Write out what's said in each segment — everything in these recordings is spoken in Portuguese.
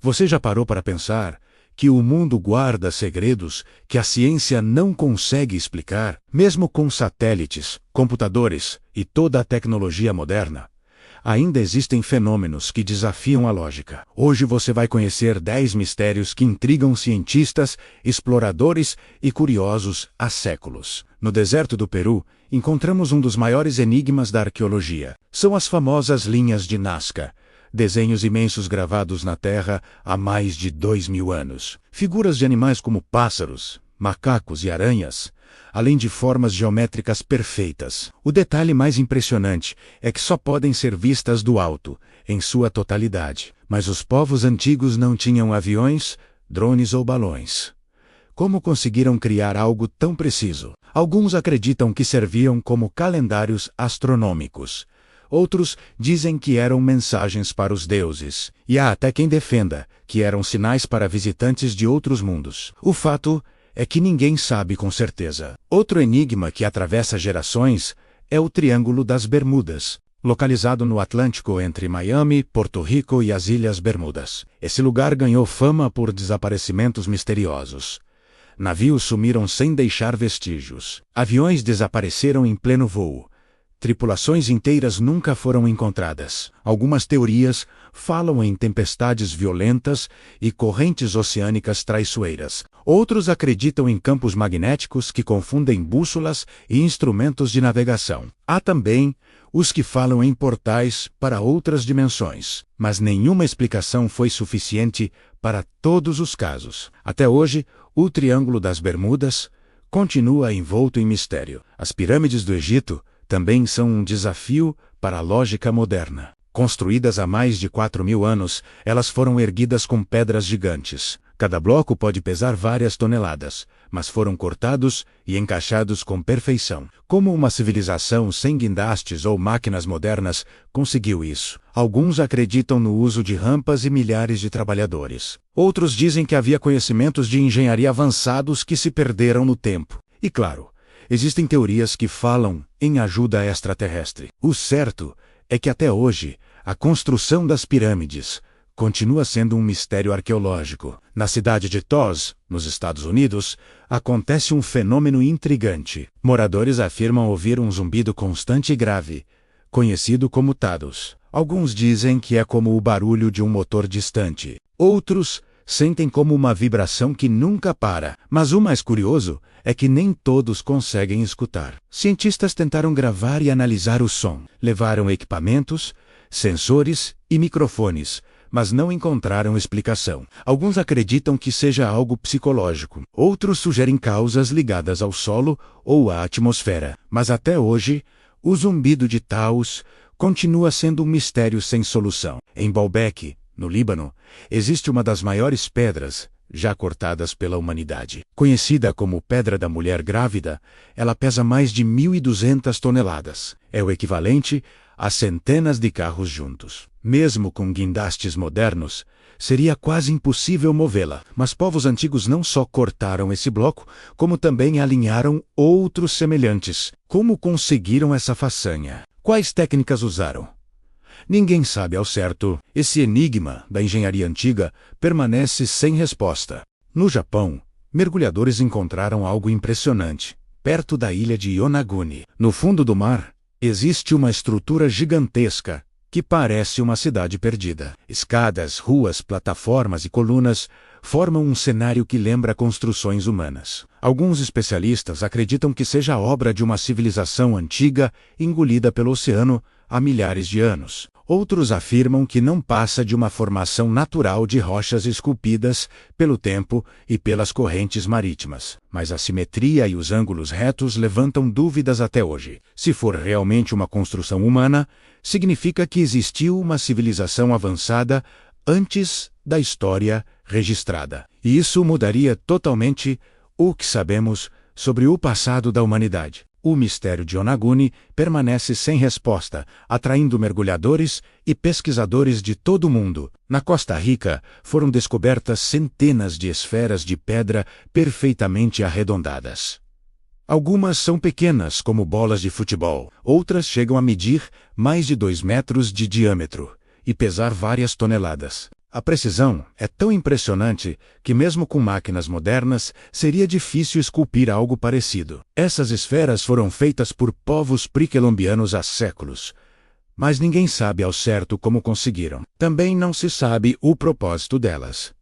Você já parou para pensar que o mundo guarda segredos que a ciência não consegue explicar, mesmo com satélites, computadores e toda a tecnologia moderna? Ainda existem fenômenos que desafiam a lógica. Hoje você vai conhecer 10 mistérios que intrigam cientistas, exploradores e curiosos há séculos. No deserto do Peru, encontramos um dos maiores enigmas da arqueologia. São as famosas linhas de Nazca, desenhos imensos gravados na terra há mais de 2000 anos. Figuras de animais como pássaros, macacos e aranhas, além de formas geométricas perfeitas. O detalhe mais impressionante é que só podem ser vistas do alto, em sua totalidade. Mas os povos antigos não tinham aviões, drones ou balões. Como conseguiram criar algo tão preciso? Alguns acreditam que serviam como calendários astronômicos. Outros dizem que eram mensagens para os deuses. E há até quem defenda que eram sinais para visitantes de outros mundos. O fato é que ninguém sabe com certeza. Outro enigma que atravessa gerações é o Triângulo das Bermudas, localizado no Atlântico entre Miami, Porto Rico e as Ilhas Bermudas. Esse lugar ganhou fama por desaparecimentos misteriosos. Navios sumiram sem deixar vestígios. Aviões desapareceram em pleno voo. Tripulações inteiras nunca foram encontradas. Algumas teorias falam em tempestades violentas e correntes oceânicas traiçoeiras. Outros acreditam em campos magnéticos que confundem bússolas e instrumentos de navegação. Há também os que falam em portais para outras dimensões. Mas nenhuma explicação foi suficiente para todos os casos. Até hoje, o Triângulo das Bermudas continua envolto em mistério. As pirâmides do Egito também são um desafio para a lógica moderna. Construídas há mais de 4.000 anos, elas foram erguidas com pedras gigantes. Cada bloco pode pesar várias toneladas, mas foram cortados e encaixados com perfeição. Como uma civilização sem guindastes ou máquinas modernas conseguiu isso? Alguns acreditam no uso de rampas e milhares de trabalhadores. Outros dizem que havia conhecimentos de engenharia avançados que se perderam no tempo. E claro, existem teorias que falam em ajuda extraterrestre. O certo é que até hoje, a construção das pirâmides continua sendo um mistério arqueológico. Na cidade de Toz, nos Estados Unidos, acontece um fenômeno intrigante. Moradores afirmam ouvir um zumbido constante e grave, conhecido como tados. Alguns dizem que é como o barulho de um motor distante. Outros sentem como uma vibração que nunca para. Mas o mais curioso é que nem todos conseguem escutar. Cientistas tentaram gravar e analisar o som. Levaram equipamentos, sensores e microfones, mas não encontraram explicação. Alguns acreditam que seja algo psicológico. Outros sugerem causas ligadas ao solo ou à atmosfera. Mas até hoje, o zumbido de Taos continua sendo um mistério sem solução. Em Baalbek, no Líbano, existe uma das maiores pedras já cortadas pela humanidade. Conhecida como Pedra da Mulher Grávida, ela pesa mais de 1.200 toneladas. É o equivalente a centenas de carros juntos. Mesmo com guindastes modernos, seria quase impossível movê-la. Mas povos antigos não só cortaram esse bloco, como também alinharam outros semelhantes. Como conseguiram essa façanha? Quais técnicas usaram? Ninguém sabe ao certo. Esse enigma da engenharia antiga permanece sem resposta. No Japão, mergulhadores encontraram algo impressionante, perto da ilha de Yonaguni. No fundo do mar, existe uma estrutura gigantesca que parece uma cidade perdida. Escadas, ruas, plataformas e colunas formam um cenário que lembra construções humanas. Alguns especialistas acreditam que seja obra de uma civilização antiga engolida pelo oceano há milhares de anos. Outros afirmam que não passa de uma formação natural de rochas esculpidas pelo tempo e pelas correntes marítimas. Mas a simetria e os ângulos retos levantam dúvidas até hoje. Se for realmente uma construção humana, significa que existiu uma civilização avançada antes da história registrada. E isso mudaria totalmente o que sabemos sobre o passado da humanidade. O mistério de Yonaguni permanece sem resposta, atraindo mergulhadores e pesquisadores de todo o mundo. Na Costa Rica, foram descobertas centenas de esferas de pedra perfeitamente arredondadas. Algumas são pequenas, como bolas de futebol. Outras chegam a medir mais de 2 metros de diâmetro e pesar várias toneladas. A precisão é tão impressionante que mesmo com máquinas modernas seria difícil esculpir algo parecido. Essas esferas foram feitas por povos pré-colombianos há séculos, mas ninguém sabe ao certo como conseguiram. Também não se sabe o propósito delas.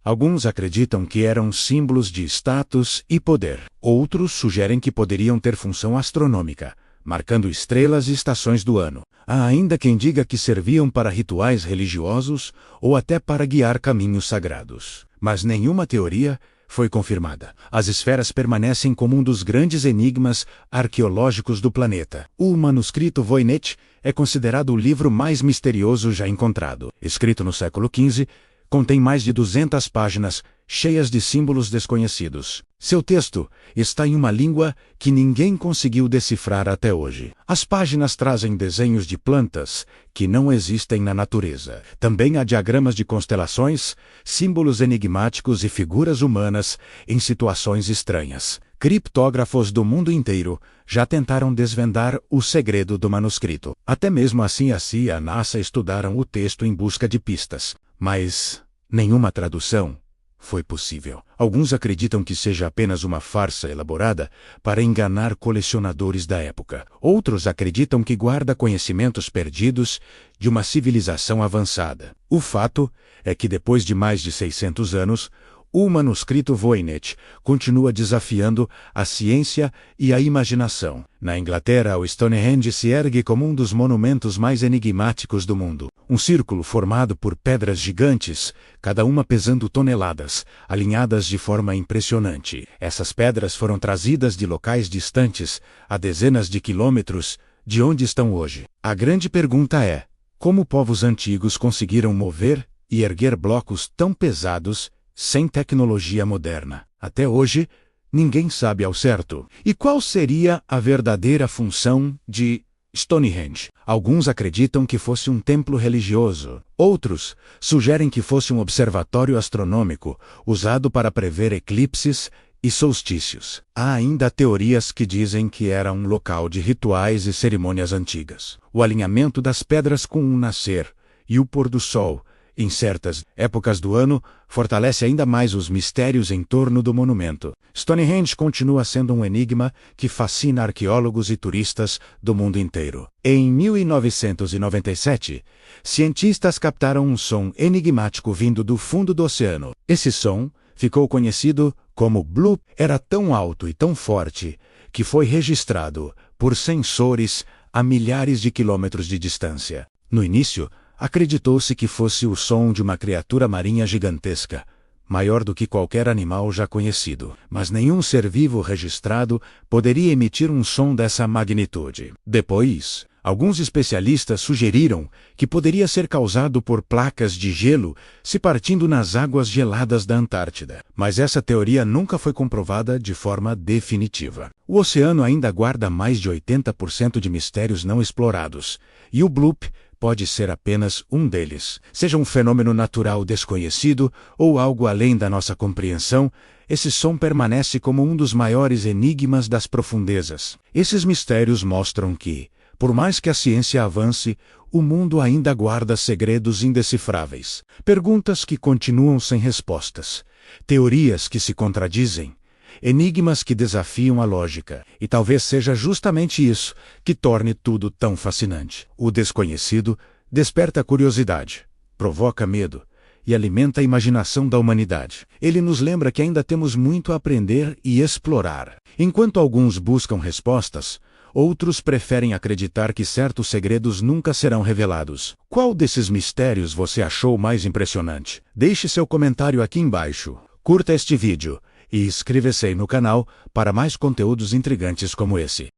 Alguns acreditam que eram símbolos de status e poder. Outros sugerem que poderiam ter função astronômica, marcando estrelas e estações do ano. Há ainda quem diga que serviam para rituais religiosos ou até para guiar caminhos sagrados. Mas nenhuma teoria foi confirmada. As esferas permanecem como um dos grandes enigmas arqueológicos do planeta. O manuscrito Voynich é considerado o livro mais misterioso já encontrado. Escrito no século XV, contém mais de 200 páginas cheias de símbolos desconhecidos. Seu texto está em uma língua que ninguém conseguiu decifrar até hoje. As páginas trazem desenhos de plantas que não existem na natureza. Também há diagramas de constelações, símbolos enigmáticos e figuras humanas em situações estranhas. Criptógrafos do mundo inteiro já tentaram desvendar o segredo do manuscrito. Até mesmo a CIA e a NASA estudaram o texto em busca de pistas, mas nenhuma tradução foi possível. Alguns acreditam que seja apenas uma farsa elaborada para enganar colecionadores da época. Outros acreditam que guarda conhecimentos perdidos de uma civilização avançada. O fato é que depois de mais de 600 anos, o manuscrito Voynich continua desafiando a ciência e a imaginação. Na Inglaterra, o Stonehenge se ergue como um dos monumentos mais enigmáticos do mundo. Um círculo formado por pedras gigantes, cada uma pesando toneladas, alinhadas de forma impressionante. Essas pedras foram trazidas de locais distantes, a dezenas de quilômetros de onde estão hoje. A grande pergunta é: como povos antigos conseguiram mover e erguer blocos tão pesados sem tecnologia moderna? Até hoje, ninguém sabe ao certo. E qual seria a verdadeira função de Stonehenge? Alguns acreditam que fosse um templo religioso. Outros sugerem que fosse um observatório astronômico, usado para prever eclipses e solstícios. Há ainda teorias que dizem que era um local de rituais e cerimônias antigas. O alinhamento das pedras com o nascer e o pôr do sol em certas épocas do ano, fortalece ainda mais os mistérios em torno do monumento. Stonehenge continua sendo um enigma que fascina arqueólogos e turistas do mundo inteiro. Em 1997, cientistas captaram um som enigmático vindo do fundo do oceano. Esse som ficou conhecido como bloop. Era tão alto e tão forte que foi registrado por sensores a milhares de quilômetros de distância. No início, acreditou-se que fosse o som de uma criatura marinha gigantesca, maior do que qualquer animal já conhecido. Mas nenhum ser vivo registrado poderia emitir um som dessa magnitude. Depois, alguns especialistas sugeriram que poderia ser causado por placas de gelo se partindo nas águas geladas da Antártida. Mas essa teoria nunca foi comprovada de forma definitiva. O oceano ainda guarda mais de 80% de mistérios não explorados, e o bloop pode ser apenas um deles. Seja um fenômeno natural desconhecido ou algo além da nossa compreensão, esse som permanece como um dos maiores enigmas das profundezas. Esses mistérios mostram que, por mais que a ciência avance, o mundo ainda guarda segredos indecifráveis. Perguntas que continuam sem respostas. Teorias que se contradizem. Enigmas que desafiam a lógica. E talvez seja justamente isso que torne tudo tão fascinante. O desconhecido desperta curiosidade, provoca medo e alimenta a imaginação da humanidade. Ele nos lembra que ainda temos muito a aprender e explorar. Enquanto alguns buscam respostas, outros preferem acreditar que certos segredos nunca serão revelados. Qual desses mistérios você achou mais impressionante? Deixe seu comentário aqui embaixo. Curta este vídeo e inscreva-se no canal para mais conteúdos intrigantes como esse.